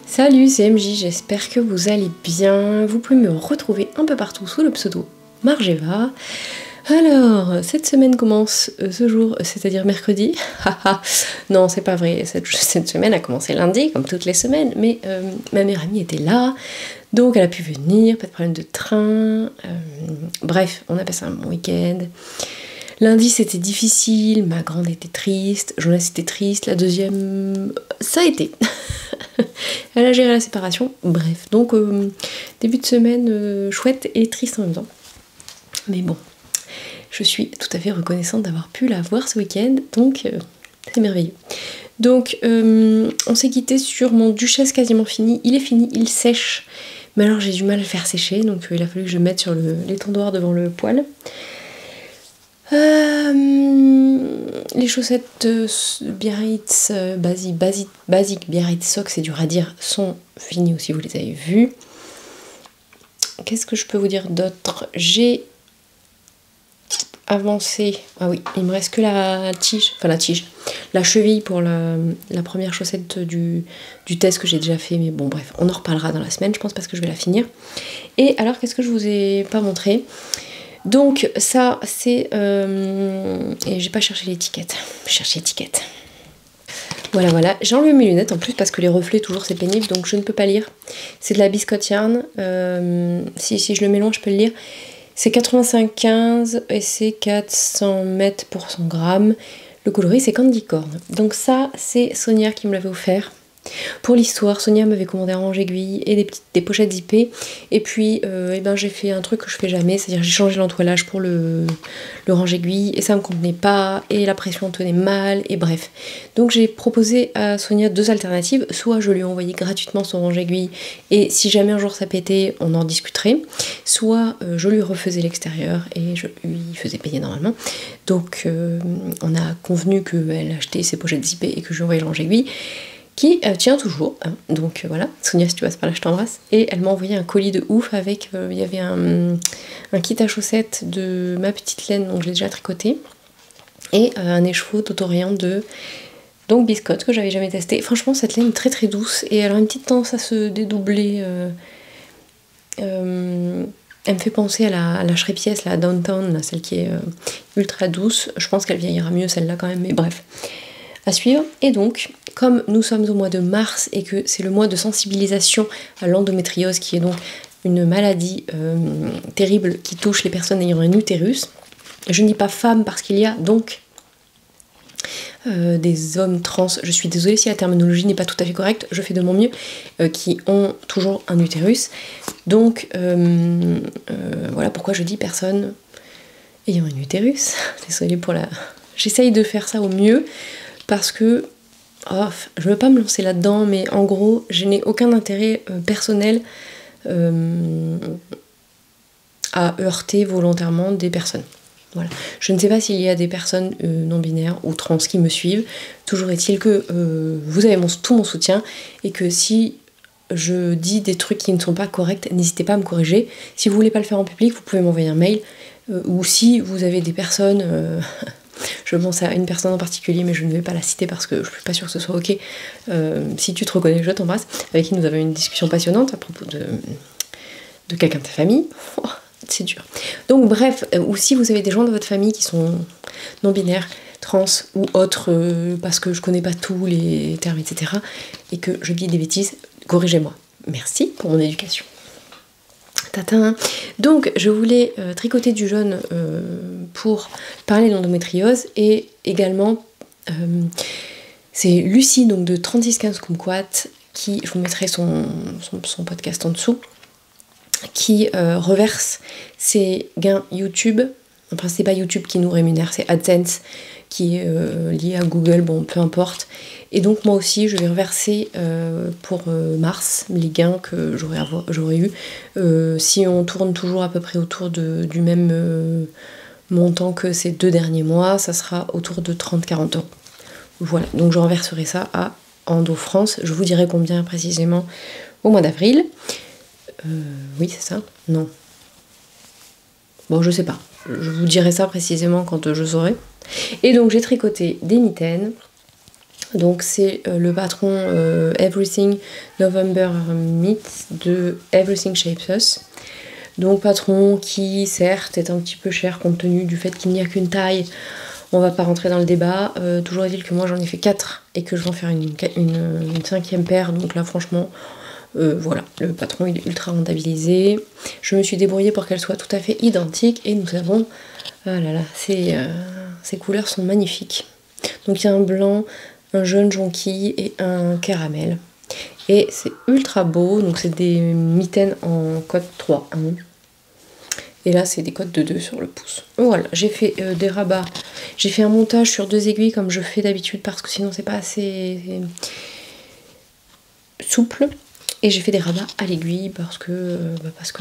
Salut, c'est MJ, j'espère que vous allez bien. Vous pouvez me retrouver un peu partout sous le pseudo Margeva. Alors, cette semaine commence ce jour, c'est-à-dire mercredi. Non, c'est pas vrai, cette semaine a commencé lundi, comme toutes les semaines, mais ma meilleure amie était là, donc elle a pu venir, pas de problème de train. Bref, on a passé un bon week-end. Lundi c'était difficile, ma grande était triste, Jonas était triste, la deuxième, ça a été. Elle a géré la séparation, bref. Donc début de semaine chouette et triste en même temps. Mais bon, je suis tout à fait reconnaissante d'avoir pu la voir ce week-end, donc c'est merveilleux. Donc on s'est quitté sur mon duchesse quasiment fini, il sèche. Mais alors j'ai du mal à le faire sécher, donc il a fallu que je le mette sur l'étendoir devant le poêle. Les chaussettes Biarritz basique Biarritz Sock, c'est dur à dire, sont finies aussi, vous les avez vues. Qu'est-ce que je peux vous dire d'autre? J'ai avancé, ah oui, il me reste que la cheville pour la première chaussette du test que j'ai déjà fait, mais bon bref, on en reparlera dans la semaine, je pense, parce que je vais la finir. Et alors, qu'est-ce que je vous ai pas montré? Donc ça c'est... et j'ai pas cherché l'étiquette. J'ai cherché l'étiquette. Voilà. J'ai enlevé mes lunettes en plus parce que les reflets toujours c'est pénible, donc je ne peux pas lire. C'est de la Biscotte Yarn. Si je le mélange je peux le lire. C'est 85,15 et c'est 400 mètres pour 100 grammes. Le coloris c'est Candy Corn. Donc ça c'est Sonia qui me l'avait offert. Pour l'histoire, Sonia m'avait commandé un range-aiguille et des pochettes zippées. Et puis j'ai fait un truc que je fais jamais, c'est-à-dire j'ai changé l'entoilage pour le range-aiguille et ça me convenait pas et la pression tenait mal et bref. Donc j'ai proposé à Sonia deux alternatives, soit je lui envoyais gratuitement son range-aiguille et si jamais un jour ça pétait, on en discuterait, soit je lui refaisais l'extérieur et je lui faisais payer normalement. Donc on a convenu qu'elle achetait ses pochettes zippées et que je lui envoyais le range-aiguille, qui tient toujours, hein. Donc voilà, Sonia si tu passes par là je t'embrasse, et elle m'a envoyé un colis de ouf avec, il y avait un kit à chaussettes de ma petite laine, donc je l'ai déjà tricoté, et un écheveau d'Autorient de donc Biscotte que j'avais jamais testé. Franchement cette laine est très très douce et elle a une petite tendance à se dédoubler, elle me fait penser à la Shrepies, la Downtown, là, celle qui est ultra douce. Je pense qu'elle vieillira mieux celle-là quand même, mais bref, à suivre. Et donc comme nous sommes au mois de mars et que c'est le mois de sensibilisation à l'endométriose, qui est donc une maladie terrible qui touche les personnes ayant un utérus, je ne dis pas femme parce qu'il y a donc des hommes trans, je suis désolée si la terminologie n'est pas tout à fait correcte, je fais de mon mieux, qui ont toujours un utérus. Donc voilà pourquoi je dis personne ayant un utérus. Désolée pour la... J'essaye de faire ça au mieux parce que je ne veux pas me lancer là-dedans, mais en gros, je n'ai aucun intérêt personnel à heurter volontairement des personnes. Voilà. Je ne sais pas s'il y a des personnes non-binaires ou trans qui me suivent. Toujours est-il que vous avez tout mon soutien et que si je dis des trucs qui ne sont pas corrects, n'hésitez pas à me corriger. Si vous voulez pas le faire en public, vous pouvez m'envoyer un mail. Ou si vous avez des personnes... je pense à une personne en particulier, mais je ne vais pas la citer parce que je suis pas sûre que ce soit ok. Si tu te reconnais, je t'embrasse. Avec qui nous avons une discussion passionnante à propos de quelqu'un de ta famille. Oh, c'est dur. Donc bref, ou si vous avez des gens de votre famille qui sont non-binaires, trans ou autres, parce que je connais pas tous les termes, etc. et que je dis des bêtises, corrigez-moi. Merci pour mon éducation. Tatin. Donc je voulais tricoter du jaune pour parler d'endométriose et également c'est Lucie donc de 3615 Kumquat qui, je vous mettrai son podcast en dessous, qui reverse ses gains YouTube. Enfin c'est pas YouTube qui nous rémunère, c'est AdSense qui est lié à Google, bon peu importe. Et donc moi aussi je vais reverser pour mars les gains que j'aurais eu. Si on tourne toujours à peu près autour du même montant que ces 2 derniers mois, ça sera autour de 30-40 €. Voilà, donc je reverserai ça à Endo France. Je vous dirai combien précisément au mois d'avril. Oui c'est ça? Non. Bon je sais pas. Je vous dirai ça précisément quand je saurai. Et donc j'ai tricoté des mitaines Donc c'est le patron Everything November Meet de Everything Shapes Us. Donc patron qui certes est un petit peu cher compte tenu du fait qu'il n'y a qu'une taille. On va pas rentrer dans le débat. Toujours est-il que moi j'en ai fait 4 et que je vais en faire une 5e paire. Donc là franchement, voilà, le patron il est ultra rentabilisé. Je me suis débrouillée pour qu'elle soit tout à fait identique et nous avons... Ah là là, ces couleurs sont magnifiques. Donc il y a un blanc, un jaune jonquille et un caramel. Et c'est ultra beau, donc c'est des mitaines en code 3. Hein. Et là c'est des codes de 2 sur le pouce. Voilà, j'ai fait des rabats. J'ai fait un montage sur 2 aiguilles comme je fais d'habitude parce que sinon c'est pas assez souple. Et j'ai fait des rabats à l'aiguille parce que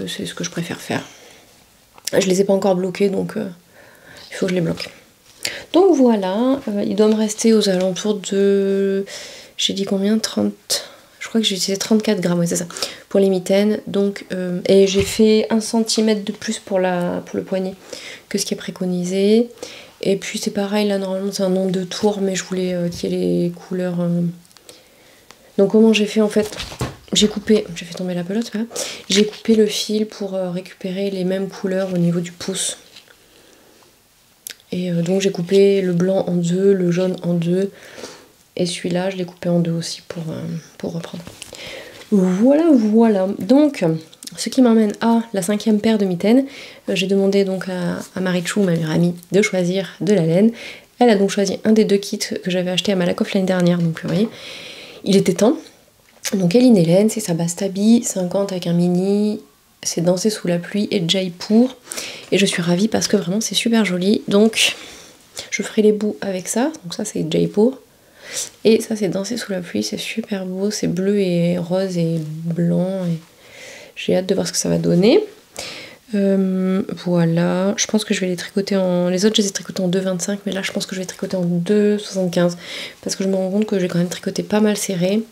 c'est ce que je préfère faire. Je les ai pas encore bloqués donc il faut que je les bloque. Donc voilà, il doit me rester aux alentours de... J'ai dit combien 30... Je crois que j'ai utilisé 34 grammes, ouais, c'est ça, pour les mitaines. Donc, et j'ai fait 1 cm de plus pour le poignet que ce qui est préconisé. Et puis c'est pareil, là normalement c'est un nombre de tours, mais je voulais qu'il y ait les couleurs... Donc comment j'ai fait en fait? J'ai fait tomber la pelote, voilà. J'ai coupé le fil pour récupérer les mêmes couleurs au niveau du pouce. Et donc j'ai coupé le blanc en 2, le jaune en 2. Et celui-là, je l'ai coupé en 2 aussi pour reprendre. Voilà. Donc, ce qui m'emmène à la 5e paire de mitaines. J'ai demandé donc à Marichou, ma meilleure amie, de choisir de la laine. Elle a donc choisi un des 2 kits que j'avais acheté à Malakoff l'année dernière. Donc vous voyez, il était temps. Donc Eline Hélène, c'est sa basse tabi, 50 avec un mini. C'est Danser sous la pluie et Jaipur. Et je suis ravie parce que vraiment c'est super joli. Donc, je ferai les bouts avec ça. Donc ça c'est Jaipur. Et ça c'est Danser sous la pluie, c'est super beau, c'est bleu et rose et blanc et j'ai hâte de voir ce que ça va donner. Voilà, je pense que je vais les tricoter en... Les autres je les ai tricotés en 2,25 mais là je pense que je vais tricoter en 2,75 parce que je me rends compte que j'ai quand même tricoté pas mal serré.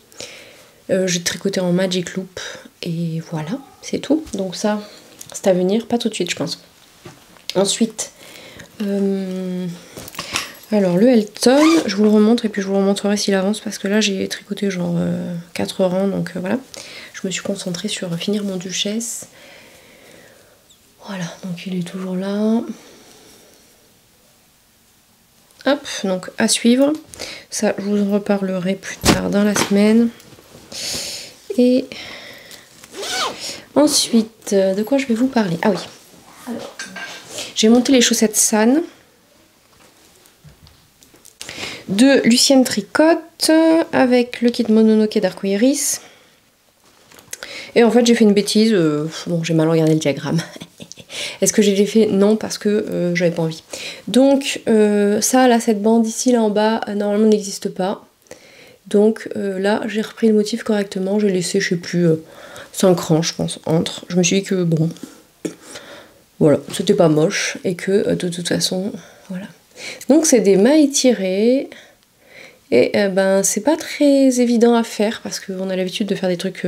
J'ai tricoté en Magic Loop et voilà, c'est tout. Donc ça, c'est à venir, pas tout de suite je pense. Ensuite... Alors le Elton, je vous le remontre et puis je vous le remontrerai s'il avance parce que là j'ai tricoté genre 4 rangs donc voilà. Je me suis concentrée sur finir mon Duchesse. Voilà, donc il est toujours là. Hop, donc à suivre. Ça je vous en reparlerai plus tard dans la semaine. Et ensuite, de quoi je vais vous parler? Ah oui, alors, j'ai monté les chaussettes San de Lucienne Tricotte avec le kit Mononoke d'Arcoiris. Et en fait j'ai fait une bêtise, bon j'ai mal regardé le diagramme. Est-ce que j'ai fait? Non, parce que j'avais pas envie. Donc ça là, cette bande ici là en bas, normalement n'existe pas. Donc là j'ai repris le motif correctement, j'ai laissé je sais plus 5 rangs je pense entre. Je me suis dit que bon, voilà, c'était pas moche et que de toute façon, voilà. Donc c'est des mailles tirées et ben c'est pas très évident à faire parce qu'on a l'habitude de faire des trucs,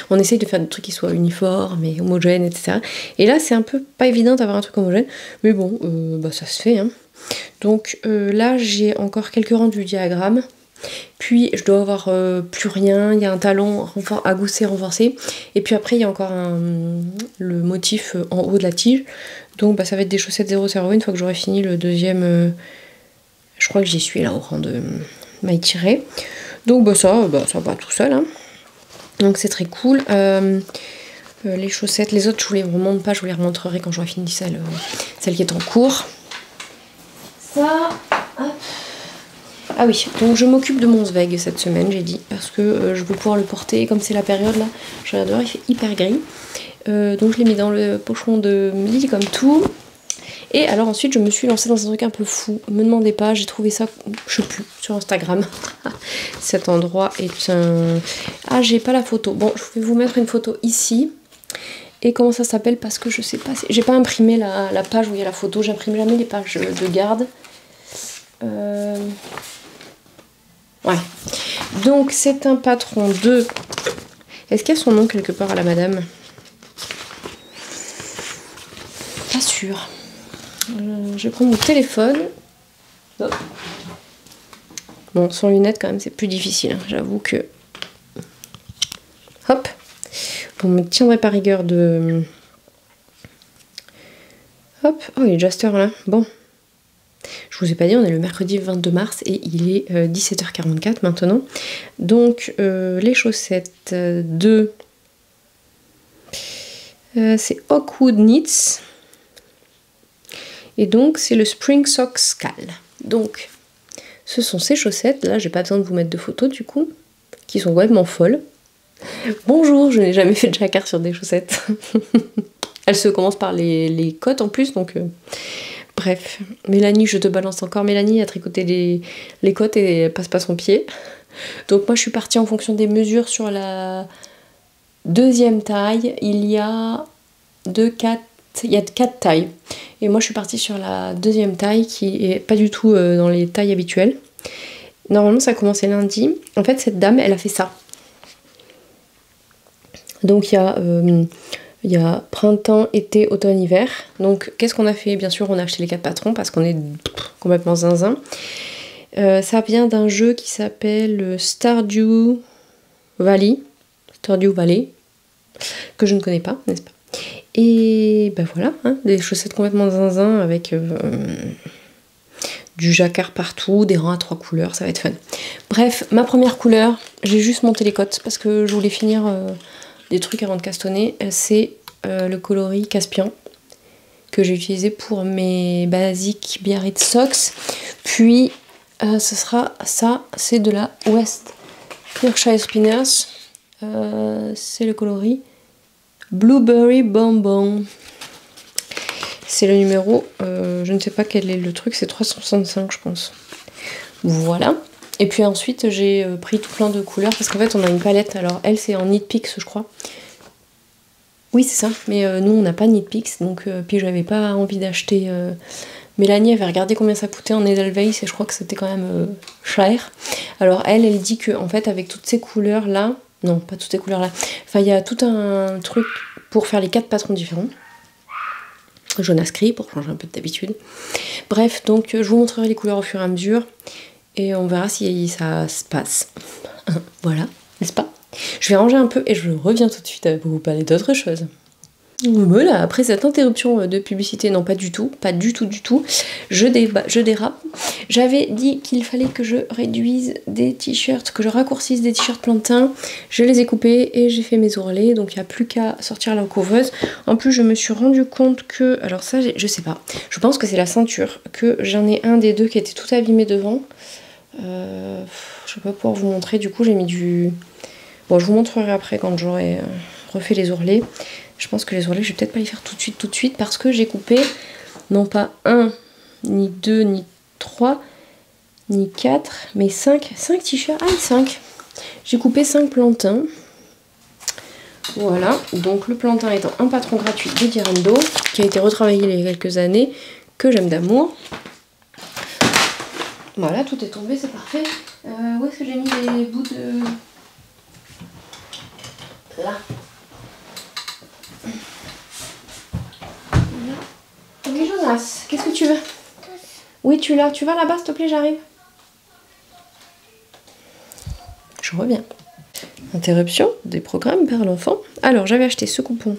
on essaye de faire des trucs qui soient uniformes et homogènes etc. Et là c'est un peu pas évident d'avoir un truc homogène, mais bon bah ça se fait hein. Donc là j'ai encore quelques rangs du diagramme, puis je dois avoir plus rien, il y a un talon à gousset renforcé et puis après il y a encore le motif en haut de la tige. Donc bah, ça va être des chaussettes 0,01 une fois que j'aurai fini le deuxième. Je crois que j'y suis là au rang de maille tirée. Donc bah, ça va tout seul. Hein. Donc c'est très cool. Les chaussettes, les autres je vous les remonte pas, je vous les remontrerai quand j'aurai fini celle qui est en cours. Ça. Hop. Ah oui, donc je m'occupe de mon Zweig cette semaine, j'ai dit, parce que je veux pouvoir le porter. Comme c'est la période là, je regarde dehors, il fait hyper gris. Donc je l'ai mis dans le pocheron de Lily comme tout. Et alors ensuite je me suis lancée dans un truc un peu fou. Me demandez pas, j'ai trouvé ça, je sais plus, sur Instagram. Cet endroit est un... Ah j'ai pas la photo. Bon je vais vous mettre une photo ici. Et comment ça s'appelle parce que je sais pas. J'ai pas imprimé la page où il y a la photo. J'imprime jamais les pages de garde. Ouais. Donc c'est un patron de... Est-ce qu'il y a son nom quelque part à la madame? Pas sûr. Je vais prendre mon téléphone. Oh. Bon, sans lunettes quand même c'est plus difficile, hein. J'avoue que... Hop. On me tiendrait par rigueur de... Hop. Oh, il est déjà cette heure là. Bon. Je vous ai pas dit, on est le mercredi 22 mars et il est 17h44 maintenant. Donc les chaussettes de... c'est Oakwood Knits. Et donc c'est le Spring Sock Cal. Donc ce sont ces chaussettes, là j'ai pas besoin de vous mettre de photos du coup, qui sont complètement folles. Bonjour, je n'ai jamais fait de jacquard sur des chaussettes. Elles se commencent par les côtes en plus, donc... Bref, Mélanie, je te balance encore. Mélanie a tricoté les côtes et elle passe pas son pied. Donc moi je suis partie en fonction des mesures sur la deuxième taille. Il y a 4 tailles. Et moi je suis partie sur la deuxième taille qui est pas du tout dans les tailles habituelles. Normalement ça a commencé lundi. En fait cette dame elle a fait ça. Donc il y a printemps, été, automne, hiver. Donc qu'est-ce qu'on a fait? Bien sûr on a acheté les 4 patrons parce qu'on est complètement zinzin. Ça vient d'un jeu qui s'appelle Stardew Valley. Stardew Valley. Que je ne connais pas, n'est-ce pas? Et ben voilà, hein, des chaussettes complètement zinzin avec du jacquard partout, des rangs à 3 couleurs, ça va être fun. Bref, ma première couleur, j'ai juste monté les côtes parce que je voulais finir... des trucs avant de castonner, c'est le coloris Caspian que j'ai utilisé pour mes basiques Biarritz Socks. Puis ce sera ça, c'est de la West Yorkshire Spinners. C'est le coloris Blueberry Bonbon. C'est le numéro, je ne sais pas quel est le truc, c'est 365 je pense. Voilà. Et puis ensuite j'ai pris tout plein de couleurs parce qu'en fait on a une palette, alors elle c'est en Knit Picks je crois. Oui c'est ça, mais nous on n'a pas Knit Picks donc puis j'avais pas envie d'acheter... Mélanie avait regardé combien ça coûtait en Edelweiss et je crois que c'était quand même cher. Alors elle dit que en fait avec toutes ces couleurs là, non pas toutes ces couleurs là, enfin il y a tout un truc pour faire les 4 patrons différents. Jonas Cri pour changer un peu d'habitude. Bref donc je vous montrerai les couleurs au fur et à mesure. Et on verra si ça se passe. Voilà, n'est-ce pas? Je vais ranger un peu et je reviens tout de suite pour vous parler d'autre chose. Voilà, après cette interruption de publicité, non pas du tout, pas du tout, je dérape. J'avais dit qu'il fallait que je réduise des t-shirts, que je raccourcisse des t-shirts plantains. Je les ai coupés et j'ai fait mes ourlets, donc il n'y a plus qu'à sortir la couveuse. En plus, je me suis rendu compte que, alors ça, je sais pas, je pense que c'est la ceinture, que j'en ai un des deux qui était tout abîmé devant. Je vais pas pouvoir vous montrer, du coup j'ai mis du... Bon, je vous montrerai après quand j'aurai refait les ourlets. Je pense que les ourlets, je vais peut-être pas les faire tout de suite parce que j'ai coupé non pas 1, ni 2, ni 3, ni 4, mais 5 t-shirts. Ah, 5. J'ai coupé 5 plantains. Voilà, donc le plantain étant un patron gratuit de Dirando, qui a été retravaillé il y a quelques années, que j'aime d'amour. Voilà, tout est tombé, c'est parfait. Où est-ce que j'ai mis les bouts de... Là. Oui, Jonas, qu'est-ce que tu veux? Oui, tu vas là-bas, s'il te plaît, j'arrive. Je reviens. Interruption des programmes par l'enfant. Alors, j'avais acheté ce coupon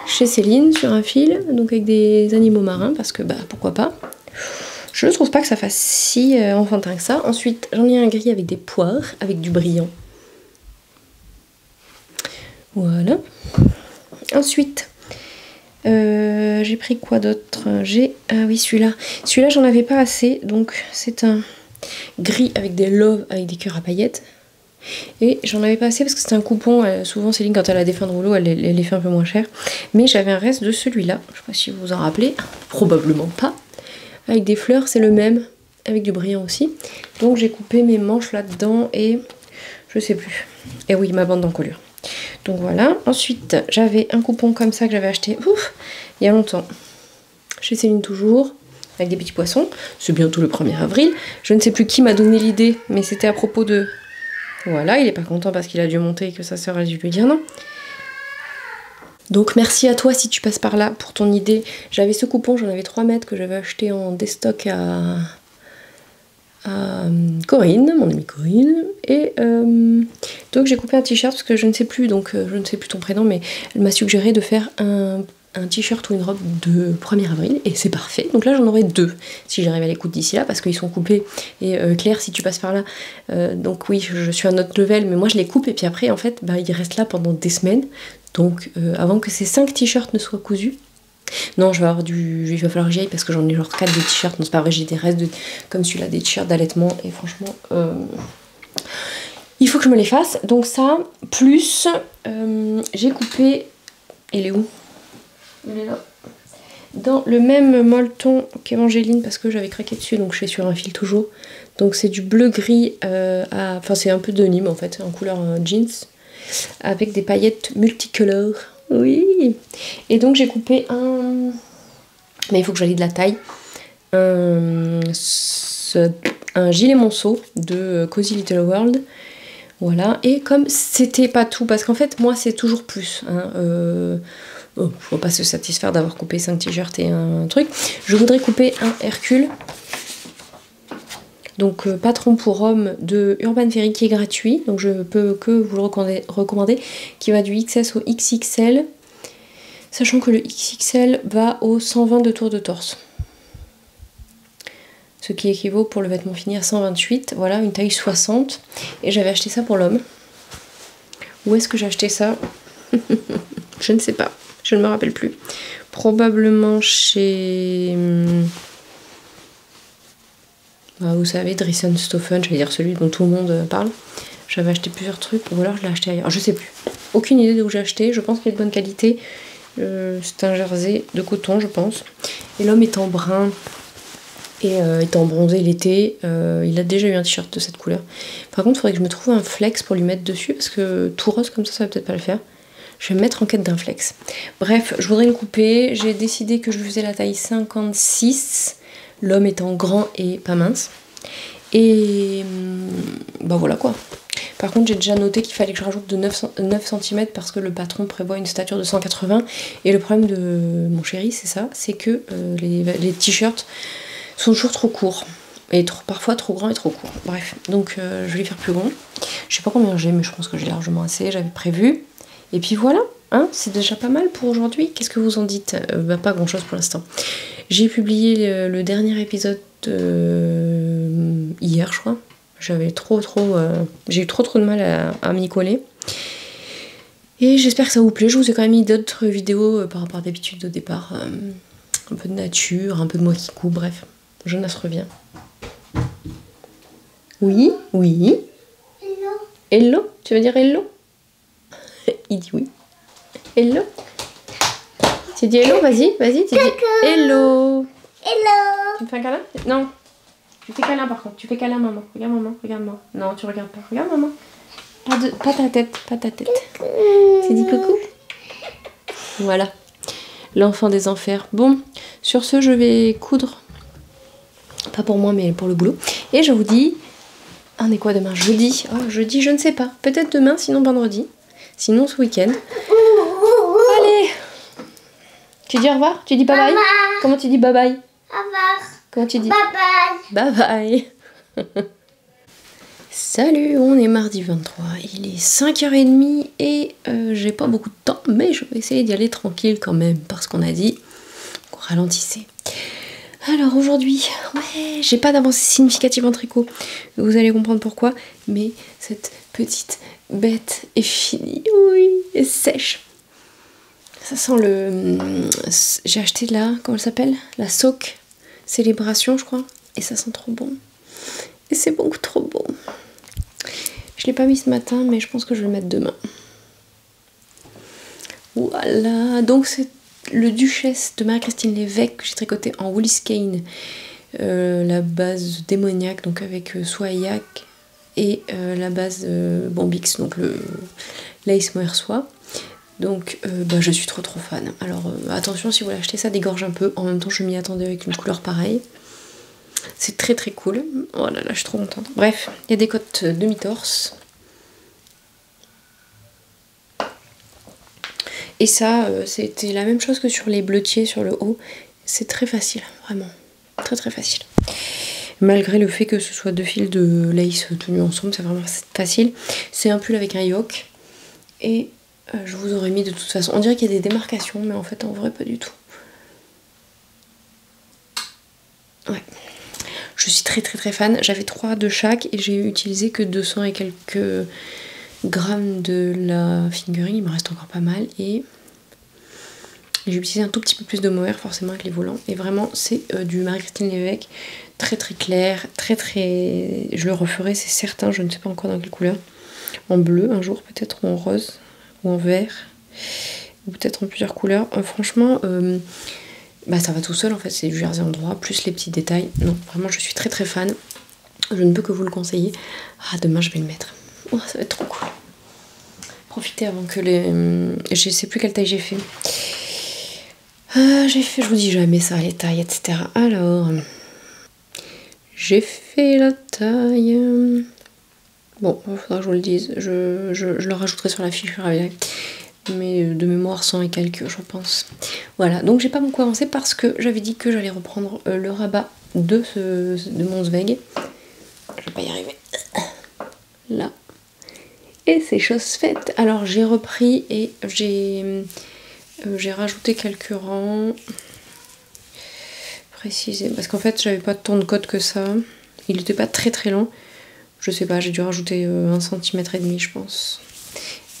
chez Céline sur un fil, donc avec des animaux marins, parce que, bah, pourquoi pas. Je ne trouve pas que ça fasse si enfantin que ça. Ensuite, j'en ai un gris avec des poires, avec du brillant. Voilà. Ensuite, j'ai pris quoi d'autre? Ah oui, celui-là. Celui-là, j'en avais pas assez, donc c'est un gris avec des loves, avec des cœurs à paillettes. Et j'en avais pas assez parce que c'était un coupon. Souvent, Céline, quand elle a des fins de rouleau, elle les fait un peu moins cher. Mais j'avais un reste de celui-là. Je sais pas si vous vous en rappelez. Probablement pas. Avec des fleurs, c'est le même, avec du brillant aussi. Donc j'ai coupé mes manches là-dedans et je sais plus. Et oui, ma bande d'encolure. Donc voilà. Ensuite, j'avais un coupon comme ça que j'avais acheté il y a longtemps. Chez Céline toujours, avec des petits poissons. C'est bientôt le 1er avril. Je ne sais plus qui m'a donné l'idée, mais c'était à propos de... Voilà, il est pas content parce qu'il a dû monter et que sa sœur a dû lui dire non. Donc merci à toi si tu passes par là pour ton idée. J'avais ce coupon, j'en avais 3 mètres que j'avais acheté en déstock à à Corinne, mon amie Corinne, et donc j'ai coupé un t-shirt parce que je ne sais plus, donc je ne sais plus ton prénom, mais elle m'a suggéré de faire un t-shirt ou une robe de 1er avril, et c'est parfait. Donc là j'en aurai 2 si j'arrive à les coudre d'ici là, parce qu'ils sont coupés, et Claire, si tu passes par là, donc oui, je suis à notre level, mais moi je les coupe, et puis après en fait bah, ils restent là pendant des semaines, donc avant que ces 5 t-shirts ne soient cousus. Non, je vais avoir il va falloir que j'y aille parce que j'en ai genre 4 de t-shirts. Non, c'est pas vrai, j'ai des restes comme celui-là, des t-shirts d'allaitement. Et franchement, il faut que je me les fasse. Donc ça, plus j'ai coupé. Il est où? Il est là. Dans le même molleton qu'Évangéline parce que j'avais craqué dessus. Donc je suis sur un fil toujours. Donc c'est du bleu-gris. Enfin, c'est un peu de Nîmes en fait, en couleur jeans. Avec des paillettes multicolores. Oui. Et donc j'ai coupé un... Mais il faut que j'aille de la taille. Un gilet monceau de Cozy Little World. Voilà. Et comme c'était pas tout, parce qu'en fait moi c'est toujours plus. Hein, faut pas se satisfaire d'avoir coupé 5 t-shirts et un truc. Je voudrais couper un Hercule. Donc patron pour homme de Urban Ferry qui est gratuit, donc je peux que vous le recommander, qui va du XS au XXL, sachant que le XXL va au 120 de tour de torse. Ce qui équivaut pour le vêtement fini à 128, voilà, une taille 60. Et j'avais acheté ça pour l'homme. Où est-ce que j'ai acheté ça? Je ne sais pas, je ne me rappelle plus. Probablement chez... vous savez, Driessen-Stauffen, je vais dire celui dont tout le monde parle. J'avais acheté plusieurs trucs, ou alors je l'ai acheté ailleurs. Je sais plus. Aucune idée d'où j'ai acheté. Je pense qu'il est de bonne qualité. C'est un jersey de coton, je pense. Et l'homme est en brun et étant bronzé l'été. Il a déjà eu un t-shirt de cette couleur. Par contre, il faudrait que je me trouve un flex pour lui mettre dessus parce que tout rose comme ça va peut-être pas le faire. Je vais me mettre en quête d'un flex. Bref, je voudrais le couper. J'ai décidé que je lui faisais la taille 56. L'homme étant grand et pas mince. Et bah voilà quoi. Par contre, j'ai déjà noté qu'il fallait que je rajoute de 9 cm parce que le patron prévoit une stature de 180. Et le problème de mon chéri, c'est ça, c'est que les t-shirts sont toujours trop courts. Et parfois trop grands et trop courts. Bref, donc je vais les faire plus grands. Je sais pas combien j'ai, mais je pense que j'ai largement assez, j'avais prévu. Et puis voilà, hein, c'est déjà pas mal pour aujourd'hui. Qu'est-ce que vous en dites? Bah, pas grand chose pour l'instant. J'ai publié le dernier épisode hier, je crois. J'avais j'ai eu trop de mal à m'y coller. Et j'espère que ça vous plaît. Je vous ai quand même mis d'autres vidéos par rapport à d'habitude au départ. Un peu de nature, un peu de moi qui coupe, bref. Jonas revient. Oui, oui. Hello. Hello? Tu veux dire hello? Il dit oui. Hello? Tu dis hello, vas-y, tu dis hello. Hello. Tu me fais un câlin? Non. Tu fais câlin par contre, tu fais câlin maman. Regarde maman, regarde-moi. Non, tu regardes pas. Regarde maman. Pas ta tête, pas ta tête. Tu dis coucou? Voilà. L'enfant des enfers. Bon, sur ce, je vais coudre. Pas pour moi, mais pour le boulot. Et je vous dis, on est quoi demain? Jeudi. Oh, jeudi, je ne sais pas. Peut-être demain, sinon vendredi. Sinon ce week-end. Allez. Tu dis au revoir? Tu dis bye bye? Comment tu dis bye bye? Au revoir. Comment tu dis? Bye bye. Bye bye. Salut, on est mardi 23. Il est 5h30 et j'ai pas beaucoup de temps, mais je vais essayer d'y aller tranquille quand même parce qu'on a dit qu'on ralentissait. Alors aujourd'hui, ouais, j'ai pas d'avancée significative en tricot. Vous allez comprendre pourquoi, mais cette petite bête est finie. Oui, elle est sèche. Ça sent le... J'ai acheté là, comment elle s'appelle? La Soak Célébration, je crois. Et ça sent trop bon. Et c'est beaucoup trop bon. Je l'ai pas mis ce matin, mais je pense que je vais le mettre demain. Voilà, donc c'est le Duchesse de Marie-Christine Lévesque que j'ai tricoté en Woolly Skein. La base démoniaque, donc avec Soillac. Et la base Bombix, donc le lace mohair soie. Donc je suis trop fan. Alors attention, si vous voulez acheter ça, dégorge un peu. En même temps, je m'y attendais avec une couleur pareille. C'est très cool. Oh là là, je suis trop contente. Bref, il y a des côtes demi-torse. Et ça, c'était la même chose que sur les bleutiers sur le haut. C'est très facile, vraiment. Très facile. Malgré le fait que ce soit 2 fils de lace tenus ensemble, c'est vraiment facile. C'est un pull avec un yoke. Et je vous aurais mis de toute façon. On dirait qu'il y a des démarcations, mais en fait en vrai pas du tout. Ouais. Je suis très fan. J'avais 3 de chaque et j'ai utilisé que 200 et quelques grammes de la fingering. Il me reste encore pas mal. Et j'ai utilisé un tout petit peu plus de mohair forcément avec les volants. Et vraiment c'est du Marie-Christine Lévesque. Très clair. Je le referai, c'est certain. Je ne sais pas encore dans quelle couleur. En bleu un jour peut-être, ou en rose, ou en vert. Ou peut-être en plusieurs couleurs. Franchement... bah ça va tout seul en fait, c'est du jersey en droit, plus les petits détails. Non, vraiment je suis très fan. Je ne peux que vous le conseiller. Ah, demain je vais le mettre. Oh, ça va être trop cool. Profitez avant que les... Je sais plus quelle taille j'ai fait. J'ai fait, je vous dis jamais ça, les tailles, etc. Alors... J'ai fait la taille... Bon, il faudra que je vous le dise. Je le rajouterai sur la fiche avec. Mais de mémoire 100 et quelques je pense. Voilà, donc j'ai pas beaucoup avancé parce que j'avais dit que j'allais reprendre le rabat de mon Zweig. Je vais pas y arriver. Là. Et c'est chose faite. Alors j'ai repris et j'ai rajouté quelques rangs. Précisé. Parce qu'en fait j'avais pas tant de code que ça. Il était pas très long. Je sais pas, j'ai dû rajouter 1,5 cm je pense.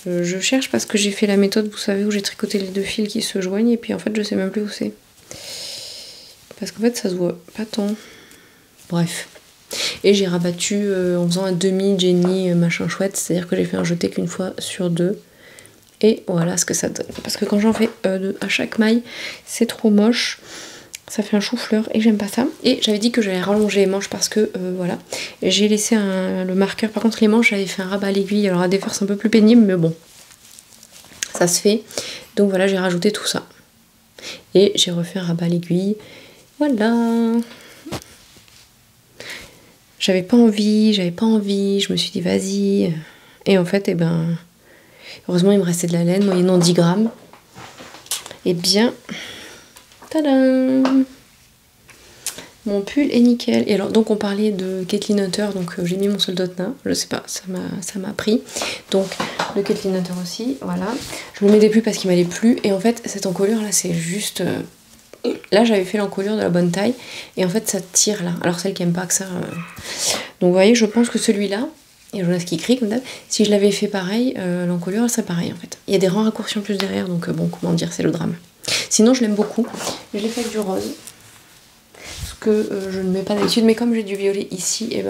Je cherche parce que j'ai fait la méthode, vous savez, où j'ai tricoté les 2 fils qui se joignent et puis en fait je sais même plus où c'est. Parce qu'en fait ça se voit pas tant. Bref. Et j'ai rabattu en faisant un demi Jenny machin chouette, c'est-à-dire que j'ai fait un jeté qu'une fois sur 2. Et voilà ce que ça donne. Parce que quand j'en fais à chaque maille, c'est trop moche. Ça fait un chou-fleur et j'aime pas ça. Et j'avais dit que j'allais rallonger les manches parce que voilà. J'ai laissé le marqueur. Par contre les manches j'avais fait un rabat à l'aiguille. Alors à défaire c'est un peu plus pénible mais bon. Ça se fait. Donc voilà, j'ai rajouté tout ça. Et j'ai refait un rabat à l'aiguille. Voilà. J'avais pas envie. Je me suis dit vas-y. Et en fait, heureusement il me restait de la laine moyennant 10 grammes. Et bien... Tadam! Mon pull est nickel. Et alors, donc on parlait de Kathleen Hunter, donc j'ai mis mon soldotna, je sais pas, ça m'a pris. Donc le Kathleen Hunter aussi, voilà. Je me mettais plus parce qu'il m'allait plus. Et en fait, cette encolure là, c'est juste... Là, j'avais fait l'encolure de la bonne taille. Et en fait, ça tire là. Alors celle qui aime pas que ça... Donc vous voyez, je pense que celui-là, il y a Jonas qui crie comme d'hab, si je l'avais fait pareil, l'encolure, elle serait pareil en fait. Il y a des rangs raccourcis en plus derrière, donc bon, comment dire, c'est le drame. Sinon je l'aime beaucoup, je l'ai fait avec du rose, ce que je ne mets pas d'habitude, mais comme j'ai du violet ici, et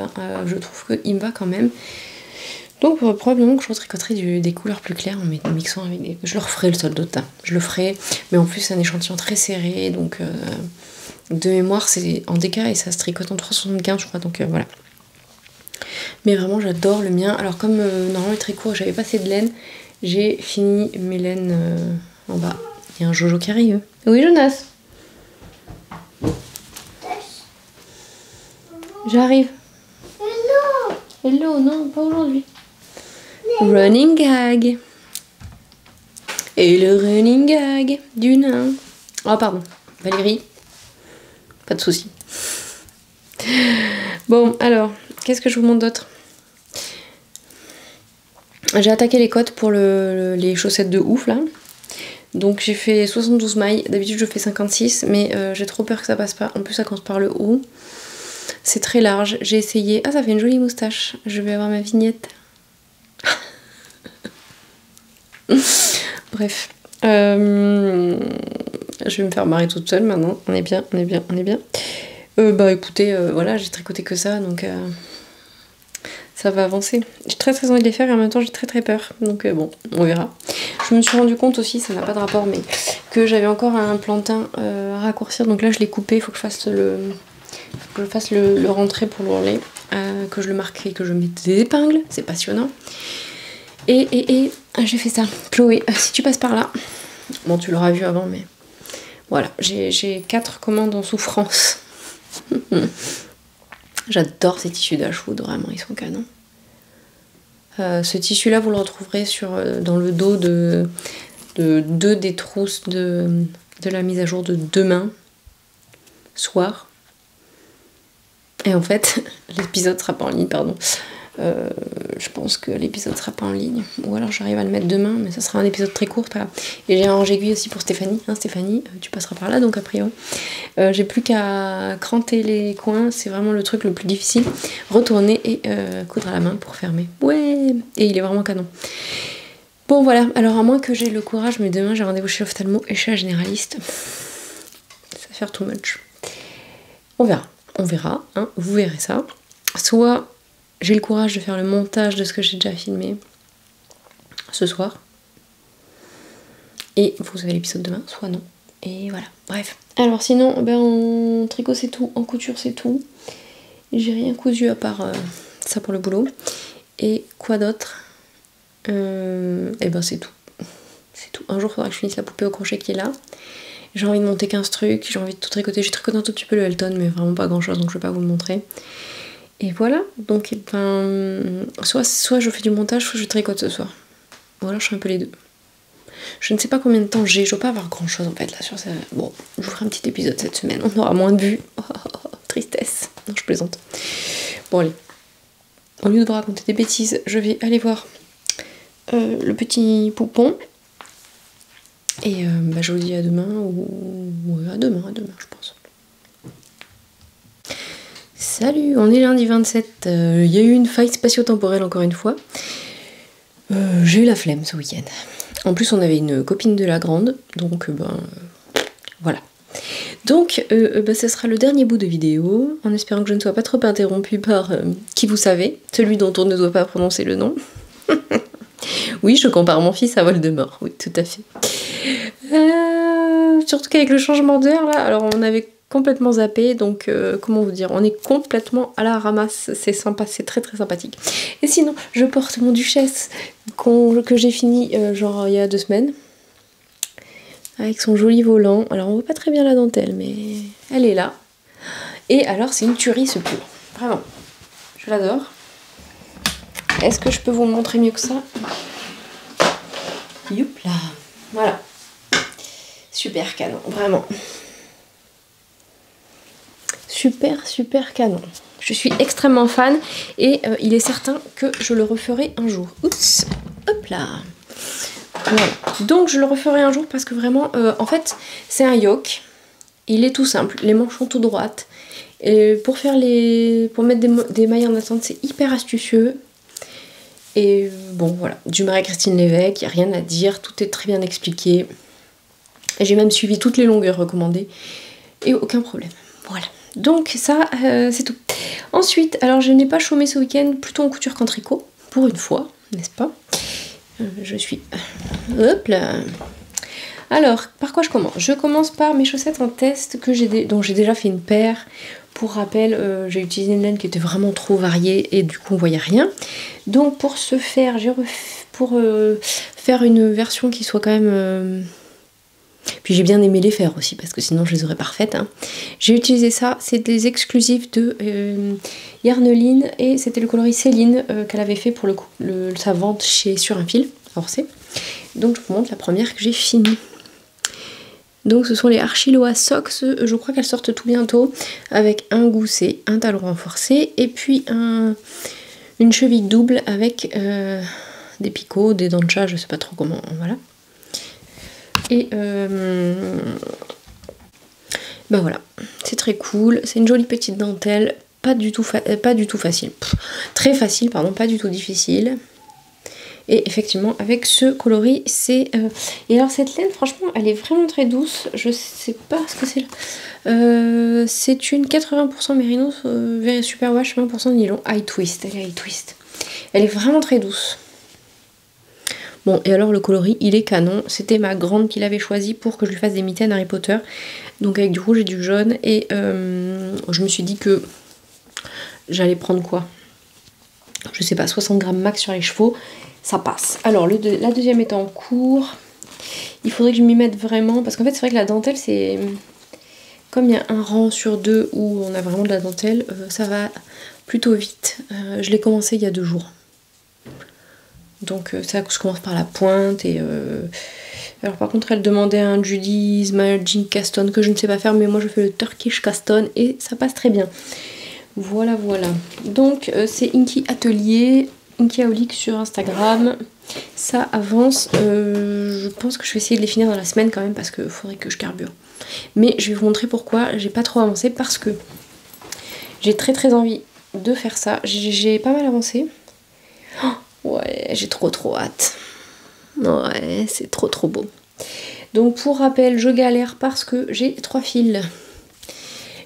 je trouve qu'il me va quand même. Donc probablement que je retricoterai des couleurs plus claires en mixant avec des... Je le referai le soldotin, je le ferai, mais en plus c'est un échantillon très serré, donc de mémoire c'est en DK et ça se tricote en 3,75 je crois, donc voilà. Mais vraiment j'adore le mien. Alors comme normalement il est très court, j'avais pas assez de laine, j'ai fini mes laines en bas. Il y a un Jojo qui arrive. Oui, Jonas. J'arrive. Hello. Hello, non, pas aujourd'hui. Running gag. Et le running gag du nain. Oh, pardon. Valérie. Pas de soucis. Bon, alors, qu'est-ce que je vous montre d'autre? J'ai attaqué les cotes pour les chaussettes de ouf, là. Donc j'ai fait 72 mailles, d'habitude je fais 56 mais j'ai trop peur que ça passe pas, en plus ça commence par le haut, c'est très large, j'ai essayé, ah ça fait une jolie moustache, je vais avoir ma vignette. Bref, je vais me faire marrer toute seule maintenant, on est bien. Bah écoutez, voilà j'ai tricoté que ça donc ça va avancer. J'ai très envie de les faire et en même temps j'ai très peur, donc bon, on verra. Je me suis rendu compte aussi, ça n'a pas de rapport, mais que j'avais encore un plantain à raccourcir, donc là je l'ai coupé, il faut que je fasse le rentrer pour l'ourler, que je le marque et que je mette des épingles, c'est passionnant. Et j'ai fait ça. Chloé, si tu passes par là, bon tu l'auras vu avant, mais voilà, j'ai 4 commandes en souffrance. J'adore ces tissus d'Ashwood, vraiment, ils sont canons. Ce tissu là vous le retrouverez dans le dos de 2 des trousses de la mise à jour de demain soir. Et en fait, l'épisode sera pas en ligne, pardon. Je pense que l'épisode sera pas en ligne. Ou alors j'arrive à le mettre demain, mais ça sera un épisode très court. Voilà. Et j'ai un range aiguille aussi pour Stéphanie. Hein, Stéphanie, tu passeras par là, donc a priori. J'ai plus qu'à cranter les coins, c'est vraiment le truc le plus difficile. Retourner et coudre à la main pour fermer. Ouais. Et il est vraiment canon. Bon voilà, alors à moins que j'ai le courage, mais demain j'ai rendez-vous chez l'ophtalmo et chez la généraliste. Ça va faire too much. On verra, hein, vous verrez ça. Soit j'ai le courage de faire le montage de ce que j'ai déjà filmé ce soir, et vous avez l'épisode demain, soit non. Et voilà, bref. Alors sinon, ben, en tricot c'est tout, en couture c'est tout. J'ai rien cousu à part ça pour le boulot. Et quoi d'autre? Et ben c'est tout. C'est tout. Un jour il faudra que je finisse la poupée au crochet qui est là. J'ai envie de monter 15 trucs, j'ai envie de tout tricoter. J'ai tricoté un tout petit peu le Elton, mais vraiment pas grand chose, donc je vais pas vous le montrer. Et voilà, donc ben, soit je fais du montage, soit je tricote ce soir. Voilà, je fais un peu les deux. Je ne sais pas combien de temps j'ai, je veux pas avoir grand chose en fait là sur ça. Bon, je vous ferai un petit épisode cette semaine, on aura moins de vues. Oh, tristesse. Non, je plaisante. Bon allez, au lieu de vous raconter des bêtises, je vais aller voir le petit poupon. Et bah, je vous dis à demain, ou ouais, à demain, je pense. Salut, on est lundi 27, il y a eu une faille spatio-temporelle encore une fois. J'ai eu la flemme ce week-end. En plus on avait une copine de la grande, donc voilà. Donc ce sera le dernier bout de vidéo, en espérant que je ne sois pas trop interrompue par qui vous savez, celui dont on ne doit pas prononcer le nom. Oui, je compare mon fils à Voldemort, oui, tout à fait. Surtout qu'avec le changement d'heure, là, alors on avait complètement zappé, donc comment vous dire, on est complètement à la ramasse, c'est sympa, c'est très très sympathique. Et sinon, je porte mon Duchesse que j'ai fini genre il y a 2 semaines, avec son joli volant. Alors on voit pas très bien la dentelle, mais elle est là. Et alors c'est une tuerie ce pull, vraiment, je l'adore. Est-ce que je peux vous le montrer mieux que ça? Youpla, voilà. Super canon, vraiment. Super canon. Je suis extrêmement fan et il est certain que je le referai un jour. Oups, hop là. Voilà. Donc je le referai un jour parce que vraiment, en fait, c'est un yoke. Il est tout simple, les manches sont tout droites. Et pour mettre des mailles en attente, c'est hyper astucieux. Et bon, voilà, du Marie-Christine Lévesque, il n'y a rien à dire, tout est très bien expliqué. J'ai même suivi toutes les longueurs recommandées et aucun problème. Voilà. Donc ça, c'est tout. Ensuite, alors je n'ai pas chômé ce week-end, plutôt en couture qu'en tricot, pour une fois, n'est-ce pas? Je suis... Hop là. Alors, par quoi je commence? Je commence par mes chaussettes en test dont j'ai déjà fait une paire. Pour rappel, j'ai utilisé une laine qui était vraiment trop variée et du coup on voyait rien. Donc pour ce faire, faire une version qui soit quand même... Puis j'ai bien aimé les faire aussi parce que sinon je les aurais parfaites. Hein. J'ai utilisé ça, c'est des exclusifs de Yarneline et c'était le coloris Céline qu'elle avait fait pour sa vente sur un fil forcé. Donc je vous montre la première que j'ai finie. Donc ce sont les Archiloa Socks, je crois qu'elles sortent tout bientôt avec un gousset, un talon renforcé et puis une cheville double avec des picots, des dents de chat, je sais pas trop comment, voilà. Et ben voilà, c'est très cool, c'est une jolie petite dentelle, pas du tout facile, très facile, pardon, pas du tout difficile. Et effectivement, avec ce coloris, c'est... Et alors cette laine, franchement, elle est vraiment très douce. Je sais pas ce que c'est là. C'est une 80% Mérinos Superwash, 20% nylon High Twist. Elle est High Twist. Elle est vraiment très douce. Bon, et alors le coloris, il est canon. C'était ma grande qui l'avait choisi pour que je lui fasse des mitaines Harry Potter. Donc avec du rouge et du jaune. Et je me suis dit que j'allais prendre quoi? Je sais pas, 60 grammes max sur les chevaux. Ça passe. Alors la deuxième est en cours. Il faudrait que je m'y mette vraiment. Parce qu'en fait c'est vrai que la dentelle c'est... Comme il y a un rang sur 2 où on a vraiment de la dentelle, ça va plutôt vite. Je l'ai commencé il y a 2 jours. Donc ça, je commence par la pointe. Et alors par contre elle demandait un Judy's Magic Caston que je ne sais pas faire. Mais moi je fais le Turkish Caston et ça passe très bien. Voilà, voilà. Donc c'est Inky Atelier, Inky Aolique sur Instagram. Ça avance. Je pense que je vais essayer de les finir dans la semaine quand même parce qu'il faudrait que je carbure. Mais je vais vous montrer pourquoi j'ai pas trop avancé, parce que j'ai très envie de faire ça. J'ai pas mal avancé. Oh, ouais, j'ai trop hâte. Ouais, c'est trop beau. Donc pour rappel, je galère parce que j'ai 3 fils.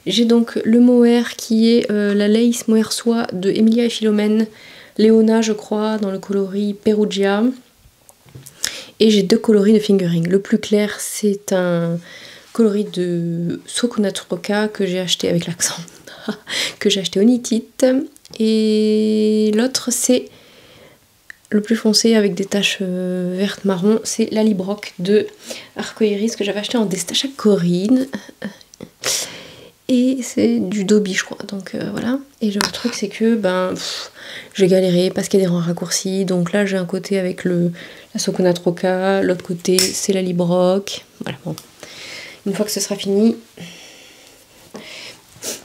J'ai donc le mohair qui est la lace mohair soie de Emilia et Philomène, Léona je crois, dans le coloris Perugia. Et j'ai 2 coloris de fingering. Le plus clair c'est un coloris de Sokunatroka que j'ai acheté avec l'accent, que j'ai acheté au Nitit. Et l'autre c'est le plus foncé avec des taches vertes marron, c'est la Librock de Arcoiris que j'avais acheté en destache à Corinne. Et c'est du Dobby je crois, donc voilà. Et le truc c'est que j'ai galéré parce qu'il y a des rangs raccourcis. Donc là j'ai un côté avec la Sokunatroka, l'autre côté c'est la Librock. Voilà, bon. Une fois que ce sera fini.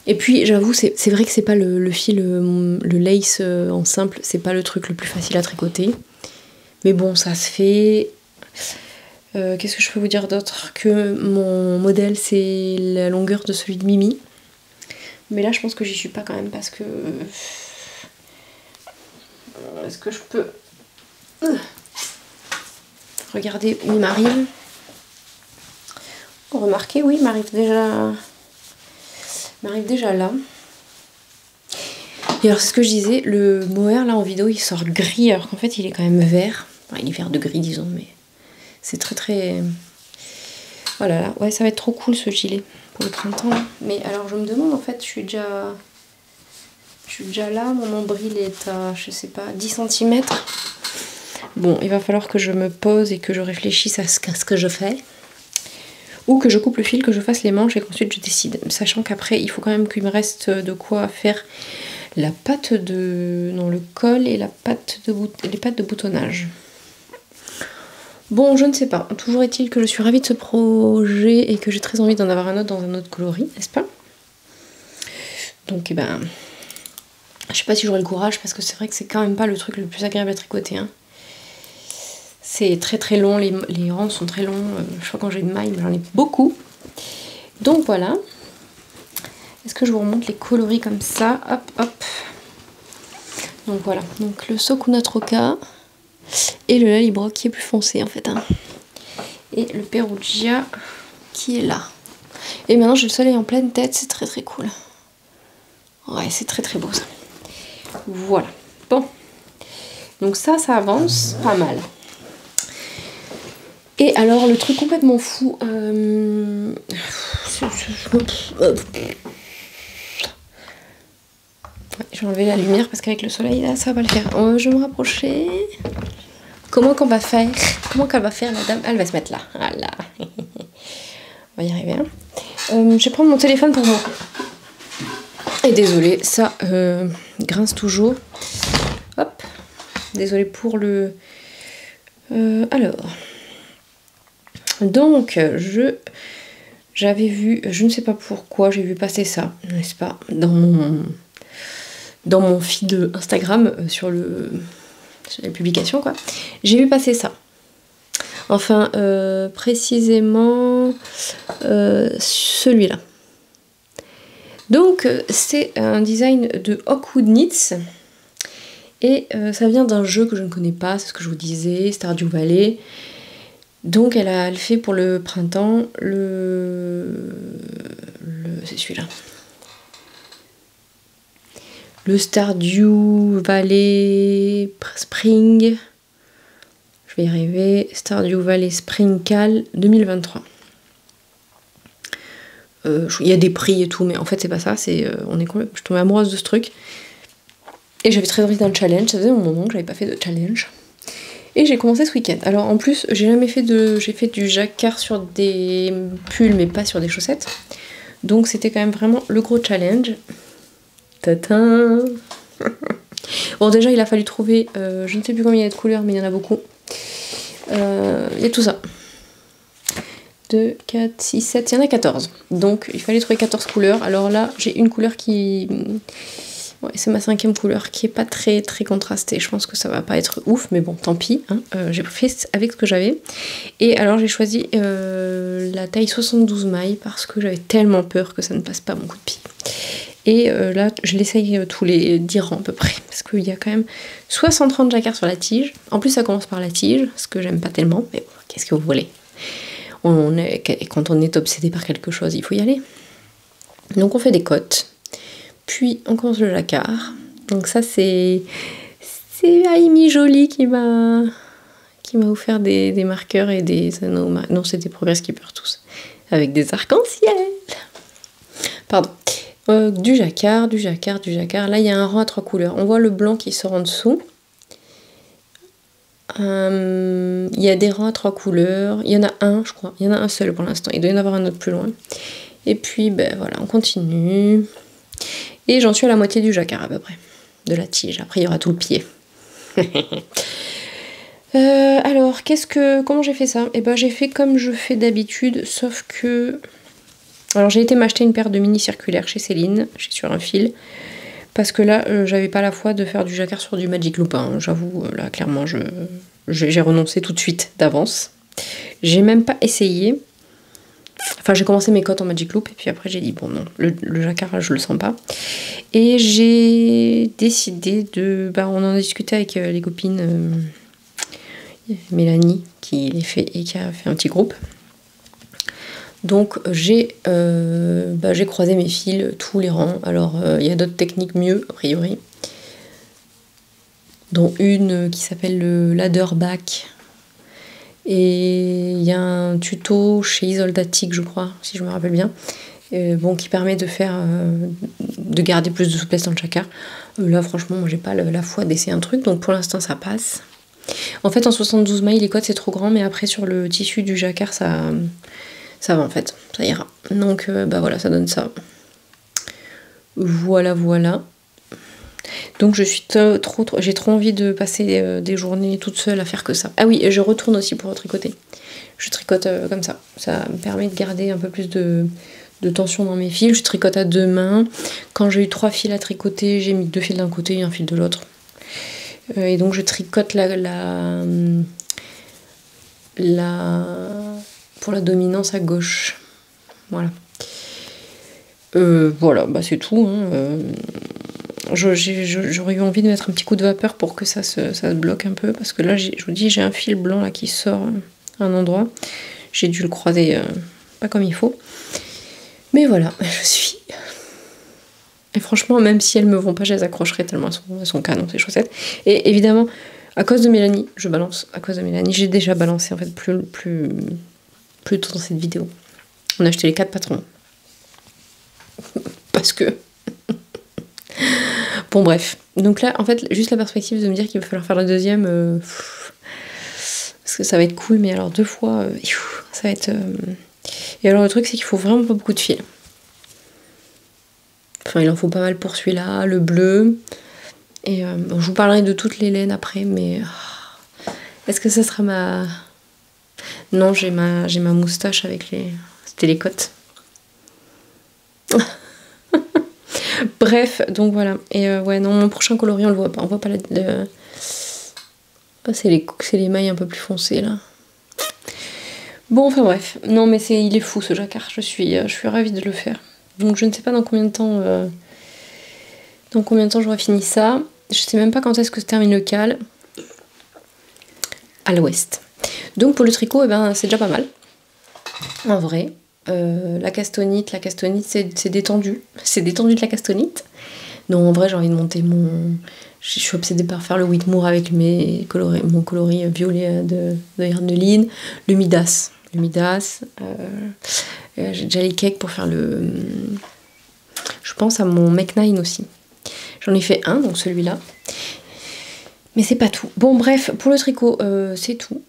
Et puis j'avoue c'est vrai que c'est pas le fil, le lace en simple, c'est pas le truc le plus facile à tricoter. Mais bon ça se fait. Qu'est-ce que je peux vous dire d'autre? Que mon modèle c'est la longueur de celui de Mimi. Mais là je pense que j'y suis pas quand même parce que... Est-ce que je peux... Regardez où il m'arrive. Remarquez, oui, il m'arrive déjà là. Et alors c'est ce que je disais, le mohair là en vidéo il sort gris alors qu'en fait il est quand même vert. Enfin il est vert de gris disons, mais... C'est très... Oh là là, ouais ça va être trop cool ce gilet pour le printemps. Mais alors je me demande en fait, je suis déjà là, mon nombril est à, je sais pas, 10 cm. Bon, il va falloir que je me pose et que je réfléchisse à ce que je fais. Ou que je coupe le fil, que je fasse les manches et qu'ensuite je décide. Sachant qu'après il faut quand même qu'il me reste de quoi faire la patte de... Non, le col et les pattes de boutonnage. Bon, je ne sais pas. Toujours est-il que je suis ravie de ce projet et que j'ai très envie d'en avoir un autre dans un autre coloris, n'est-ce pas? Donc, eh ben... Je sais pas si j'aurai le courage parce que c'est vrai que c'est quand même pas le truc le plus agréable à tricoter. Hein. C'est très long, les rangs sont très longs. Je crois quand j'ai une maille, j'en ai beaucoup. Donc voilà. Est-ce que je vous remonte les coloris comme ça? Hop, hop. Donc voilà. Donc le Sokunatroka. Et le Lallybroch qui est plus foncé en fait. Hein. Et le Perugia qui est là. Et maintenant j'ai le soleil en pleine tête, c'est très cool. Ouais, c'est très beau ça. Voilà. Bon. Donc ça avance pas mal. Et alors le truc complètement fou... Je vais enlever la lumière parce qu'avec le soleil là ça va pas le faire. Je vais me rapprocher. Comment qu'elle va faire la dame? Elle va se mettre là. Voilà. On va y arriver. Hein. Je vais prendre mon téléphone pour moi. Et désolée, ça grince toujours. Hop. Désolée pour le... alors. Donc, j'avais vu, je ne sais pas pourquoi, j'ai vu passer ça, n'est-ce pas, dans mon feed Instagram, sur les publications, quoi. J'ai vu passer ça. Enfin, précisément, celui-là. Donc, c'est un design de Hawkwood Knits. Et ça vient d'un jeu que je ne connais pas, c'est ce que je vous disais, Stardew Valley. Donc elle fait pour le printemps c'est celui-là. Le Stardew Valley Spring. Je vais y arriver. Stardew Valley Spring Cal 2023. Il y a des prix et tout, mais en fait c'est pas ça. Je suis tombée amoureuse de ce truc. Et j'avais très envie d'un challenge. Ça faisait un moment que j'avais pas fait de challenge. Et j'ai commencé ce week-end. Alors en plus, j'ai fait du jacquard sur des pulls, mais pas sur des chaussettes. Donc c'était quand même vraiment le gros challenge. Tatin. Bon déjà il a fallu trouver, je ne sais plus combien il y a de couleurs, mais il y en a beaucoup. Il y a tout ça. 2, 4, 6, 7, il y en a 14. Donc il fallait trouver 14 couleurs. Alors là, j'ai une couleur qui... Ouais, c'est ma 5e couleur qui est pas très contrastée. Je pense que ça va pas être ouf, mais bon, tant pis. Hein. J'ai fait avec ce que j'avais. Et alors j'ai choisi la taille 72 mailles parce que j'avais tellement peur que ça ne passe pas mon coup de pied. Et là, je l'essaye tous les 10 rangs à peu près. Parce qu'il y a quand même 130 jacquards sur la tige. En plus, ça commence par la tige, ce que j'aime pas tellement. Mais bon, qu'est-ce que vous voulez? Quand on est obsédé par quelque chose, il faut y aller. Donc on fait des cotes. Puis on commence le jacquard. Donc ça c'est Amy Jolie qui m'a offert des marqueurs et des anneaux. Non, c'était Progress Keeper tous. Avec des arcs-en-ciel. Pardon. Du jacquard. Là il y a un rang à 3 couleurs. On voit le blanc qui sort en dessous. Il y a des rangs à 3 couleurs. Il y en a un, je crois. Il y en a un seul pour l'instant. Il doit y en avoir un autre plus loin. Et puis ben voilà, on continue. Et j'en suis à la moitié du jacquard à peu près, de la tige. Après, il y aura tout le pied. Alors, comment j'ai fait ça? Eh ben, j'ai fait comme je fais d'habitude, sauf que... Alors, j'ai été m'acheter une paire de mini circulaires chez Céline, sur un fil, parce que là, j'avais pas la foi de faire du jacquard sur du Magic Loop. Hein. J'avoue, là, clairement, j'ai renoncé tout de suite d'avance. J'ai même pas essayé. Enfin, j'ai commencé mes cotes en Magic Loop et puis après j'ai dit bon non, le jacquard je le sens pas. Et j'ai décidé de... on en a discuté avec les copines Mélanie qui les fait et qui a fait un petit groupe. Donc j'ai croisé mes fils, tous les rangs. Alors il y a d'autres techniques mieux a priori. Dont une qui s'appelle le ladder back. Et il y a un tuto chez Isoldatic, je crois, si je me rappelle bien, qui permet de garder plus de souplesse dans le jacquard. Là, franchement, moi, j'ai pas la foi d'essayer un truc, donc pour l'instant, ça passe. En fait, en 72 mailles, les cotes, c'est trop grand, mais après, sur le tissu du jacquard, ça va, en fait. Ça ira. Donc, voilà, ça donne ça. Voilà. Donc j'ai trop envie de passer des journées toute seule à faire que ça. Ah oui, et je retourne aussi pour tricoter. Je tricote comme ça. Ça me permet de garder un peu plus de tension dans mes fils. Je tricote à 2 mains. Quand j'ai eu 3 fils à tricoter, j'ai mis 2 fils d'un côté et un fil de l'autre. Et donc je tricote pour la dominance à gauche. Voilà. Voilà, c'est tout. Hein. J'aurais eu envie de mettre un petit coup de vapeur pour que ça se bloque un peu, parce que là, je vous dis, j'ai un fil blanc là qui sort à un endroit. J'ai dû le croiser pas comme il faut. Mais voilà, je suis... Et franchement, même si elles me vont pas, je les accrocherai tellement elles sont canon, ces chaussettes. Et évidemment, à cause de Mélanie, je balance. À cause de Mélanie, j'ai déjà balancé en fait plus tôt dans cette vidéo. On a acheté les 4 patrons. Parce que... Bon bref, donc là en fait juste la perspective de me dire qu'il va falloir faire la deuxième, parce que ça va être cool, mais alors 2 fois, ça va être... Et alors le truc c'est qu'il faut vraiment pas beaucoup de fils. Enfin il en faut pas mal pour celui-là, le bleu, et je vous parlerai de toutes les laines après, mais est-ce que ça sera ma... Non, j'ai ma moustache avec c'était les côtes. Bref, donc voilà. Et ouais, non, mon prochain coloris, on le voit pas. On voit pas c'est les mailles un peu plus foncées, là. Bon, enfin bref. Non, mais il est fou, ce jacquard. Je suis ravie de le faire. Donc, je ne sais pas dans combien de temps j'aurai fini ça. Je sais même pas quand est-ce que se termine le cal. À l'ouest. Donc, pour le tricot, c'est déjà pas mal. En vrai. La castonite, c'est détendu. C'est détendu de la castonite. Non, en vrai, j'ai envie de monter Je suis obsédée par faire le Whitmoor avec mon coloris violet de Yarneline. Le Midas. J'ai déjà les cakes pour faire je pense à mon Make9 aussi. J'en ai fait un, donc celui-là. Mais c'est pas tout. Bon, bref, pour le tricot, c'est tout.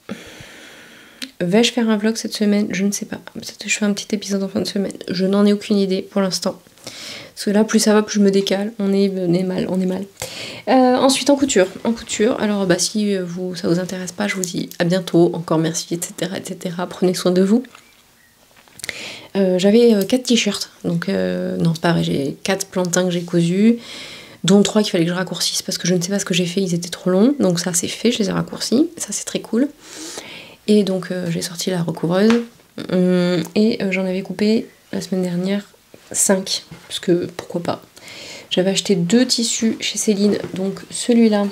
Vais-je faire un vlog cette semaine? Je ne sais pas. Peut-être que je fais un petit épisode en fin de semaine. Je n'en ai aucune idée pour l'instant. Parce que là, plus ça va, plus je me décale. On est mal. Ensuite, en couture. Alors, si ça vous intéresse pas, je vous dis à bientôt. Encore merci, etc. Prenez soin de vous. J'avais 4 t-shirts, donc non c'est pas vrai, j'ai 4 plantains que j'ai cousus, dont 3 qu'il fallait que je raccourcisse parce que je ne sais pas ce que j'ai fait, ils étaient trop longs, donc ça c'est fait, je les ai raccourcis, ça c'est très cool. Et donc j'ai sorti la recouvreuse, et j'en avais coupé la semaine dernière 5, parce que pourquoi pas. J'avais acheté 2 tissus chez Céline, donc celui-là.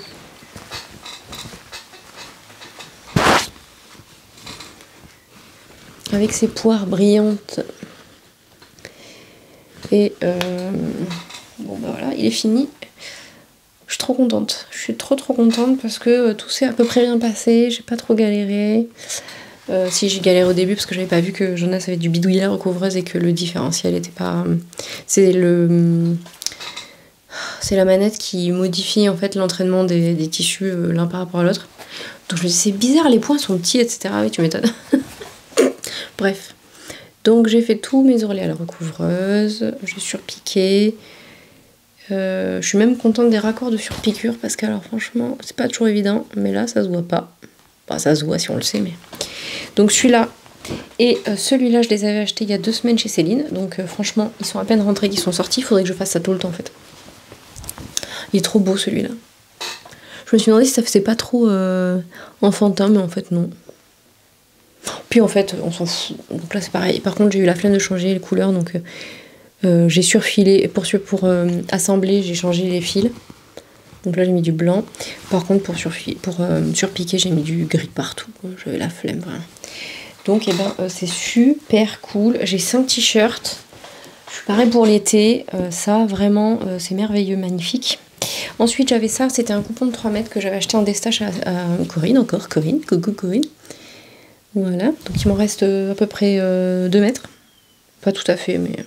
Avec ses poires brillantes. Et bon bah voilà, il est fini. Je suis trop contente. Je suis trop contente parce que tout s'est à peu près bien passé. J'ai pas trop galéré. Si j'ai galéré au début parce que j'avais pas vu que Jonas avait du bidouiller la recouvreuse et que le différentiel était pas. C'est la manette qui modifie en fait l'entraînement des tissus l'un par rapport à l'autre. Donc je me dis c'est bizarre, les points sont petits, etc. Oui, tu m'étonnes. Bref. Donc j'ai fait tous mes ourlets à la recouvreuse, j'ai surpiqué. Je suis même contente des raccords de surpiqûre parce que alors franchement c'est pas toujours évident, mais là ça se voit pas. Enfin ça se voit si on le sait, mais. Donc celui-là et celui-là je les avais achetés il y a 2 semaines chez Céline, donc franchement ils sont à peine rentrés qu'ils sont sortis, il faudrait que je fasse ça tout le temps en fait. Il est trop beau celui-là. Je me suis demandé si ça faisait pas trop enfantin, mais en fait non. Puis en fait on s'en fout, donc là c'est pareil. Par contre j'ai eu la flemme de changer les couleurs, donc j'ai surfilé, pour assembler j'ai changé les fils. Donc là j'ai mis du blanc. Par contre pour surpiquer j'ai mis du gris partout. J'avais la flemme vraiment. Donc et c'est super cool. J'ai 5 t-shirts. Je suis pareil pour l'été. Ça vraiment c'est merveilleux, magnifique. Ensuite j'avais ça, c'était un coupon de 3 mètres que j'avais acheté en déstache à Corinne, encore Corinne, coucou Corinne. Voilà, donc il m'en reste à peu près 2 mètres. Pas tout à fait, mais...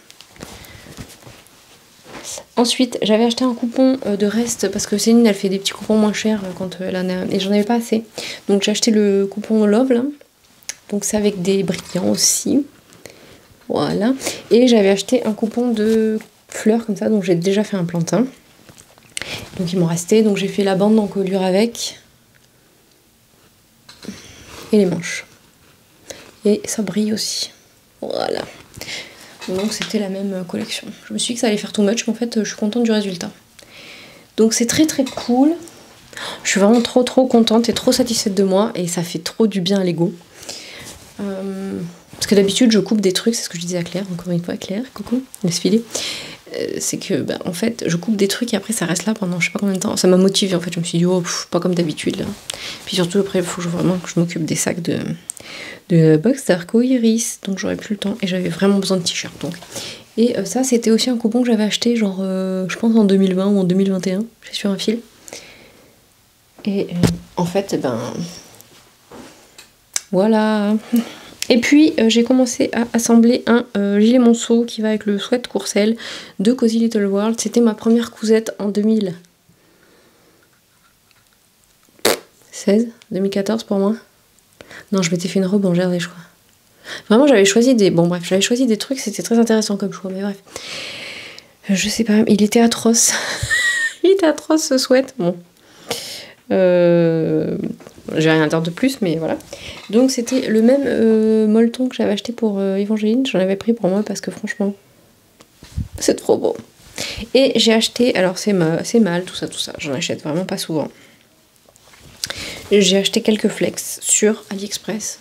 Ensuite, j'avais acheté un coupon de reste parce que Céline, elle fait des petits coupons moins chers quand elle en a... Et j'en avais pas assez. Donc j'ai acheté le coupon Love, là. Donc c'est avec des brillants aussi. Voilà. Et j'avais acheté un coupon de fleurs comme ça, donc j'ai déjà fait un plantain. Donc il m'en restait. Donc j'ai fait la bande d'encolure avec. Et les manches. Et ça brille aussi. Voilà. Donc c'était la même collection. Je me suis dit que ça allait faire too much, mais en fait je suis contente du résultat. Donc c'est très cool. Je suis vraiment trop contente et trop satisfaite de moi. Et ça fait trop du bien à l'ego. Parce que d'habitude je coupe des trucs, c'est ce que je disais à Claire, encore une fois Claire, coucou, laisse filer. C'est que en fait je coupe des trucs et après ça reste là pendant je sais pas combien de temps. Ça m'a motivée en fait, je me suis dit oh pas comme d'habitude là. Puis surtout après il faut vraiment que je m'occupe des sacs de box d'arco-iris, donc j'aurais plus le temps et j'avais vraiment besoin de t-shirts donc. Et ça c'était aussi un coupon que j'avais acheté genre je pense en 2020 ou en 2021, j'ai sur un fil. Et en fait voilà. Et puis j'ai commencé à assembler un gilet monceau qui va avec le sweat Courcelles de Cozy Little World. C'était ma première cousette en 2016, 2014 pour moi. Non, je m'étais fait une robe en jersey, je crois. Vraiment, j'avais choisi des... Bon, bref, j'avais choisi des trucs, c'était très intéressant comme choix, mais bref. Je sais pas, il était atroce. Il était atroce, ce sweat. Bon. J'ai rien à dire de plus, mais voilà. Donc, c'était le même molleton que j'avais acheté pour Evangeline. J'en avais pris pour moi parce que, franchement, c'est trop beau. Et j'ai acheté... Alors, c'est mal, tout ça. J'en achète vraiment pas souvent. J'ai acheté quelques flex sur AliExpress,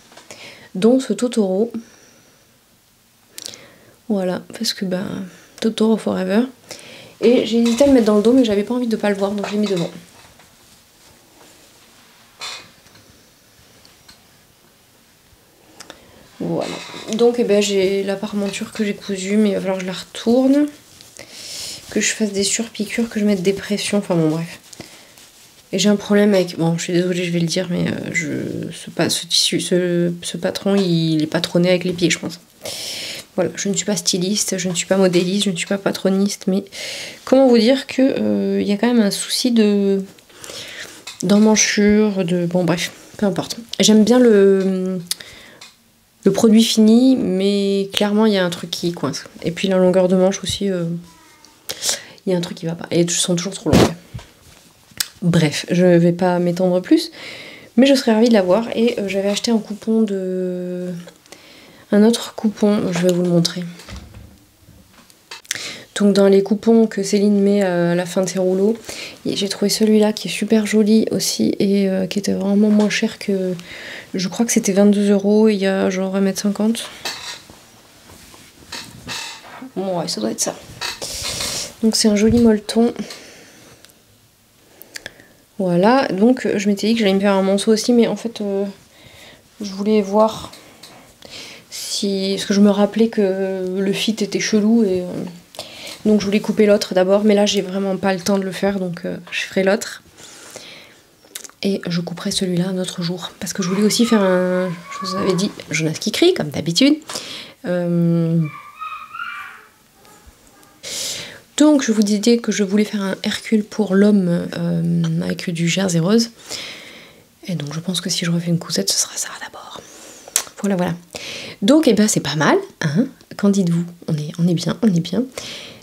dont ce Totoro. Voilà, parce que Totoro Forever. Et j'ai hésité à le mettre dans le dos, mais j'avais pas envie de pas le voir, donc j'ai mis devant. Voilà. Donc j'ai la parmenture que j'ai cousue, mais il va falloir que je la retourne. Que je fasse des surpiqûres, que je mette des pressions, enfin bon bref. Et j'ai un problème avec... Bon, je suis désolée, je vais le dire, mais ce patron, il est patronné avec les pieds, je pense. Voilà, je ne suis pas styliste, je ne suis pas modéliste, je ne suis pas patroniste, mais comment vous dire que y a quand même un souci d'emmanchure, Bon, bref, peu importe. J'aime bien le produit fini, mais clairement, il y a un truc qui coince. Et puis la longueur de manche aussi, il y a un truc qui va pas. Et elles sont toujours trop longues. Bref, je vais pas m'étendre plus, mais je serais ravie de l'avoir. Et j'avais acheté un coupon un autre coupon, je vais vous le montrer. Donc dans les coupons que Céline met à la fin de ses rouleaux, j'ai trouvé celui-là qui est super joli aussi et qui était vraiment moins cher que... Je crois que c'était 22 €, il y a genre 1,50 m. Bon ouais, ça doit être ça. Donc c'est un joli molleton. Voilà, donc je m'étais dit que j'allais me faire un manteau aussi, mais en fait je voulais voir si... Parce que je me rappelais que le fit était chelou et... Donc je voulais couper l'autre d'abord, mais là j'ai vraiment pas le temps de le faire, donc je ferai l'autre. Et je couperai celui-là un autre jour. Parce que je voulais aussi faire un... Je vous avais dit, Jonas qui crie, comme d'habitude. Donc je vous disais que je voulais faire un Hercule pour l'homme avec du jersey rose. Et donc je pense que si je refais une cousette, ce sera ça d'abord. Voilà, voilà. Donc eh ben, c'est pas mal, hein. Qu'en dites-vous? On est bien, on est bien.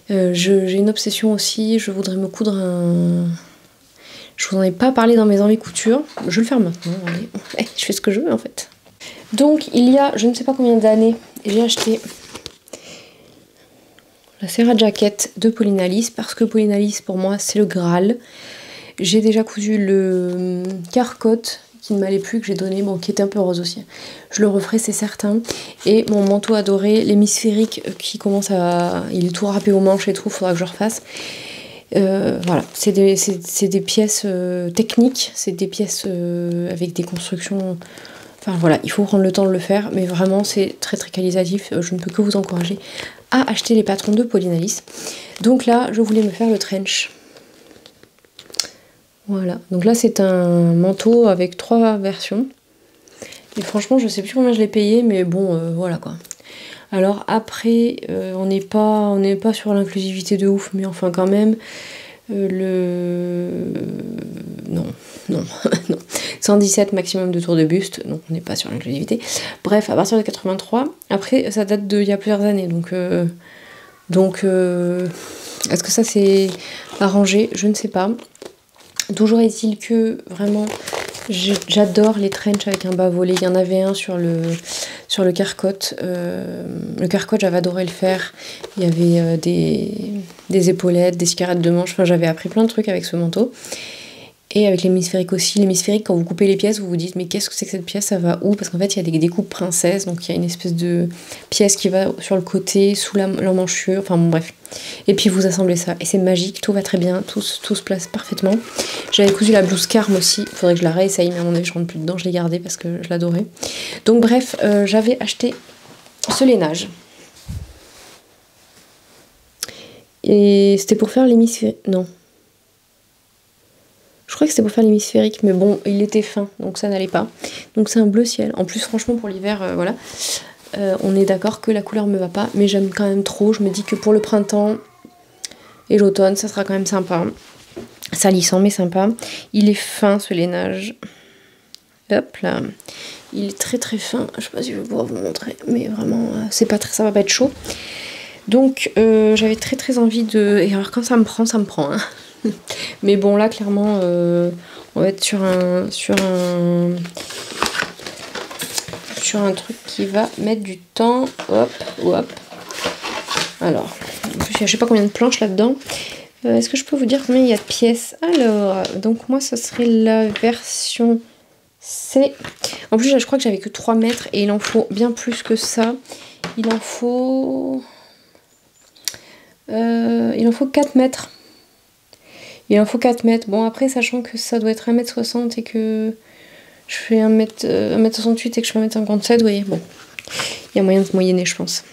J'ai une obsession aussi, je voudrais me coudre un... Je vous en ai pas parlé dans mes envies couture, je vais le faire maintenant, allez. Je fais ce que je veux en fait. Donc il y a je ne sais pas combien d'années, j'ai acheté la Serra Jacket de Pauline Alice, parce que Pauline Alice pour moi c'est le Graal. J'ai déjà cousu le Carcotte qui ne m'allait plus, que j'ai donné, bon, qui était un peu rose aussi. Je le referai, c'est certain. Et mon manteau adoré, l'hémisphérique qui commence à... Il est tout râpé aux manches et tout, faudra que je refasse. Voilà, c'est des pièces techniques, c'est des pièces avec des constructions... Enfin voilà, il faut prendre le temps de le faire, mais vraiment c'est très très qualitatif. Je ne peux que vous encourager à acheter les patrons de Pauline Alice. Donc là, je voulais me faire le trench. Voilà, donc là c'est un manteau avec 3 versions. Et franchement, je sais plus combien je l'ai payé, mais bon, voilà quoi. Alors après, on n'est pas sur l'inclusivité de ouf, mais enfin quand même, non, non, non. 117 maximum de tours de buste, donc on n'est pas sur l'inclusivité. Bref, à partir de 83, après ça date d'il y a plusieurs années, donc est-ce que ça c'est arrangé? Je ne sais pas. Toujours est-il que vraiment j'adore les trench avec un bas volé. Il y en avait un sur le Carcotte. Le Carcotte, j'avais adoré le faire. Il y avait des épaulettes, des cicarettes de manches. Enfin, j'avais appris plein de trucs avec ce manteau. Et avec l'hémisphérique aussi. L'hémisphérique, quand vous coupez les pièces, vous vous dites mais qu'est-ce que c'est que cette pièce? Ça va où? Parce qu'en fait, il y a des découpes princesses. Donc, il y a une espèce de pièce qui va sur le côté, sous l'emmanchure. Enfin, bon, bref. Et puis, vous assemblez ça. Et c'est magique. Tout va très bien. Tout se place parfaitement. J'avais cousu la blouse Carme aussi. Il faudrait que je la réessaye. Mais à mon avis, je rentre plus dedans. Je l'ai gardée parce que je l'adorais. Donc, bref, j'avais acheté ce lainage. Et c'était pour faire l'hémisphérique. Non. Je crois que c'était pour faire l'hémisphérique, mais bon, il était fin, donc ça n'allait pas. Donc c'est un bleu ciel. En plus, franchement, pour l'hiver, voilà. On est d'accord que la couleur me va pas, mais j'aime quand même trop. Je me dis que pour le printemps et l'automne, ça sera quand même sympa. Salissant, mais sympa. Il est fin, ce lainage. Hop là. Il est très très fin. Je sais pas si je vais pouvoir vous montrer, mais vraiment, c'est pas très, ça va pas être chaud. Donc, j'avais très très envie de... Et alors, quand ça me prend, hein. Mais bon, là, clairement, on va être sur un truc qui va mettre du temps. Hop, hop. Alors, en plus, je sais pas combien de planches là-dedans. Est-ce que je peux vous dire combien il y a de pièces? Alors, donc moi, ça serait la version C. En plus, je crois que j'avais que 3 mètres et il en faut bien plus que ça. Il en faut 4 mètres. Il en faut 4 mètres. Bon, après, sachant que ça doit être 1,60 m et que je fais 1,68 m et que je fais 1,57 m, vous voyez, bon. Il y a moyen de moyenner, je pense.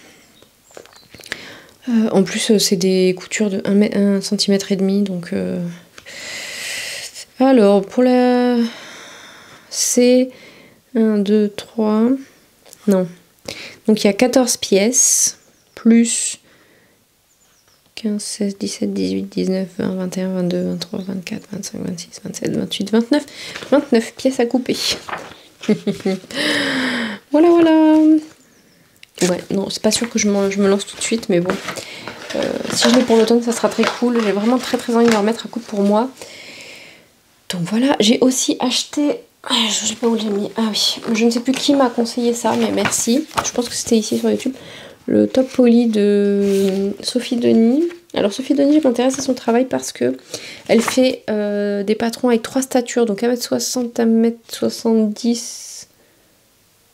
En plus, c'est des coutures de 1,5 cm, donc... Alors, pour la C, 1, 2, 3... Non. Donc, il y a 14 pièces, plus... 15, 16, 17, 18, 19, 20, 21, 22, 23, 24, 25, 26, 27, 28, 29. 29 pièces à couper. Voilà, voilà. Ouais, non, c'est pas sûr que je me lance tout de suite, mais bon. Si je l'ai pour l'automne, ça sera très cool. J'ai vraiment très très envie de me remettre à coudre pour moi. Donc voilà, j'ai aussi acheté Je sais pas où je l'ai mis. Ah oui, je ne sais plus qui m'a conseillé ça, mais merci. Je pense que c'était ici sur YouTube. Le top poly de Sophie Denis. Alors Sophie Denis, je m'intéresse à son travail parce que elle fait des patrons avec 3 statures, donc 1m60, 1m70,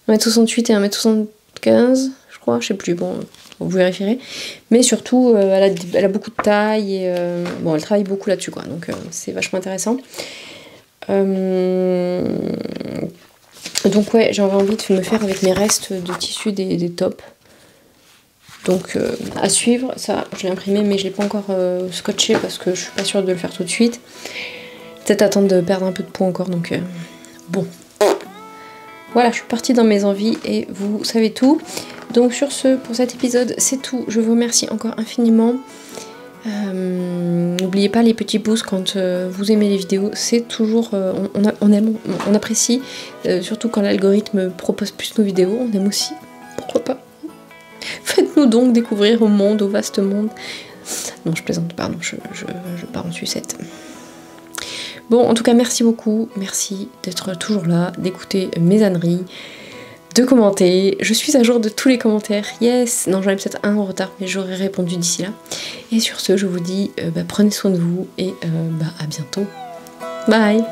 1m68 et 1m75, je crois, je sais plus, bon, vous vérifierez. Mais surtout, elle a beaucoup de taille et bon, elle travaille beaucoup là-dessus, quoi, donc c'est vachement intéressant. Donc ouais, j'avais envie de me faire avec mes restes de tissu des tops. Donc à suivre, ça je l'ai imprimé mais je l'ai pas encore scotché parce que je suis pas sûre de le faire tout de suite. Peut-être attendre de perdre un peu de poids encore, donc bon. Voilà, je suis partie dans mes envies et vous savez tout. Donc sur ce, pour cet épisode, c'est tout. Je vous remercie encore infiniment. N'oubliez pas les petits pouces quand vous aimez les vidéos, c'est toujours on apprécie, surtout quand l'algorithme propose plus nos vidéos, on aime aussi, pourquoi pas. Faites-nous donc découvrir au monde, au vaste monde. Non, je plaisante, pardon, je pars en sucette. Bon, en tout cas, merci beaucoup, merci d'être toujours là, d'écouter mes âneries, de commenter. Je suis à jour de tous les commentaires, yes. Non, j'en ai peut-être un en retard, mais j'aurai répondu d'ici là. Et sur ce, je vous dis, prenez soin de vous et à bientôt. Bye.